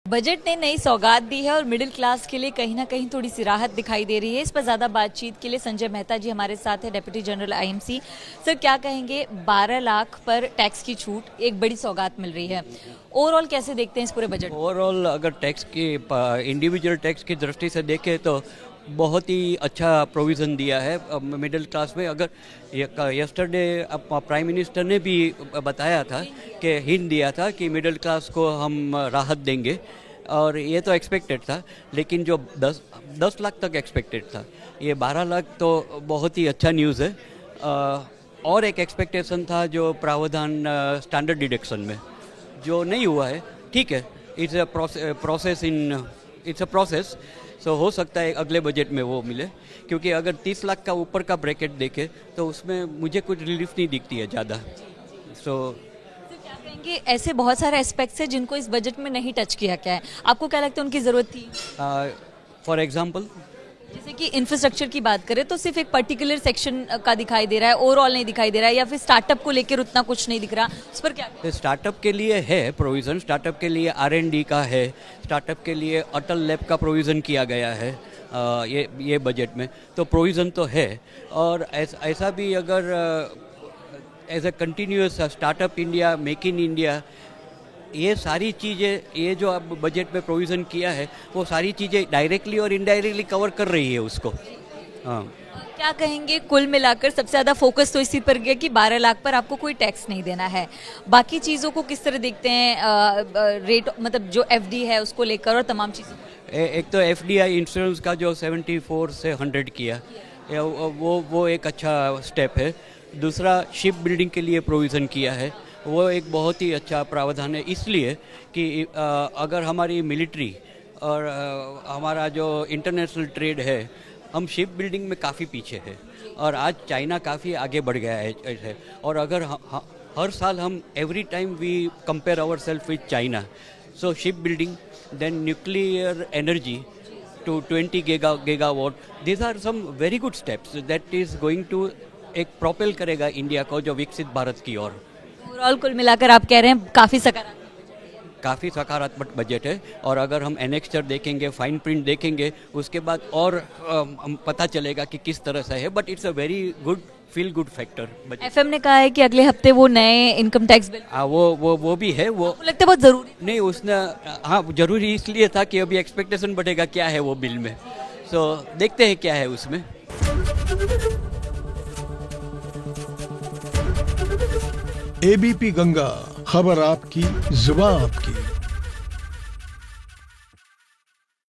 Budget ने नई सौगात दी है और मिडिल क्लास के लिए कहीं ना कहीं थोड़ी सी राहत दिखाई दे रही है। इस पर ज़्यादा बातचीत के लिए संजय मेहता जी हमारे साथ है, डेप्यूटी जनरल आईएमसी। सर, क्या कहेंगे, 12 लाख पर टैक्स की छूट एक बड़ी सौगात मिल रही है। ओवरऑल कैसे देखते हैं इस पूरे बजट? ओवरऑल अगर टैक्स की इंडिविजुअल टैक्स की दृष्टि से देखें तो बहुत ही अच्छा प्रोविज़न दिया है मिडिल क्लास में। अगर यस्टरडे प्राइम मिनिस्टर ने भी बताया था कि हिंट दिया था कि मिडिल क्लास को हम राहत देंगे, और ये तो एक्सपेक्टेड था, लेकिन जो 10 लाख तक एक्सपेक्टेड था, ये 12 लाख तो बहुत ही अच्छा न्यूज़ है। और एक एक्सपेक्टेशन था जो प्रावधान स्टैंडर्ड डिडक्शन में जो नहीं हुआ है, ठीक है, इट्स अ प्रोसेस। सो हो सकता है अगले बजट में वो मिले, क्योंकि अगर 30 लाख का ऊपर का ब्रैकेट देखे तो उसमें मुझे कुछ रिलीफ नहीं दिखती है ज़्यादा। सो क्या कहेंगे, ऐसे बहुत सारे एस्पेक्ट्स हैं जिनको इस बजट में नहीं टच किया गया है, आपको क्या लगता है उनकी ज़रूरत थी? फॉर एग्जाम्पल, जैसे कि इंफ्रास्ट्रक्चर की बात करें तो सिर्फ एक पर्टिकुलर सेक्शन का दिखाई दे रहा है, ओवरऑल नहीं दिखाई दे रहा है, या फिर स्टार्टअप को लेकर उतना कुछ नहीं दिख रहा, उस पर क्या? स्टार्टअप के लिए है प्रोविज़न, स्टार्टअप के लिए R&D का है, स्टार्टअप के लिए अटल लैब का प्रोविज़न किया गया है ये बजट में, तो प्रोविज़न तो है। और ऐसा भी अगर as a continuous startup India, make in India, ये सारी चीज़ें, ये जो अब बजट में प्रोविज़न किया है, वो सारी चीज़ें डायरेक्टली और इनडायरेक्टली कवर कर रही है उसको। हाँ, क्या कहेंगे, कुल मिलाकर सबसे ज़्यादा फोकस तो इसी पर गया कि 12 लाख पर आपको कोई टैक्स नहीं देना है। बाकी चीज़ों को किस तरह देखते हैं, रेट मतलब जो FD है उसको लेकर और तमाम चीज़ों? एक तो FDI इंश्योरेंस का जो 74 से 100 किया, वो एक अच्छा स्टेप है। दूसरा, शिप बिल्डिंग के लिए प्रोविज़न किया है, वो एक बहुत ही अच्छा प्रावधान है, इसलिए कि अगर हमारी मिलिट्री और हमारा जो इंटरनेशनल ट्रेड है, हम शिप बिल्डिंग में काफ़ी पीछे है, और आज चाइना काफ़ी आगे बढ़ गया है। और अगर हर साल हम every time we compare our self with China, so ship building, then nuclear energy to 20 gigawatt, these are some very good steps that is going to एक प्रोपेल करेगा इंडिया को जो विकसित भारत की ओर। ओवरऑल कुल मिलाकर आप कह रहे हैं काफ़ी सकारात्मक बजट है। और अगर हम एनेक्स्चर देखेंगे, फाइन प्रिंट देखेंगे, उसके बाद और पता चलेगा कि किस तरह से है, but it's a very good feel good factor. FM ने कहा है कि अगले हफ्ते वो नए इनकम टैक्स बिल, वो भी है। वो लगता है बहुत ज़रूरी नहीं, उसने, हाँ, जरूरी इसलिए था कि अभी एक्सपेक्टेशन बढ़ेगा क्या है वो बिल में। सो देखते हैं क्या है उसमें। ABP गंगा, खबर आपकी, जुबान आपकी।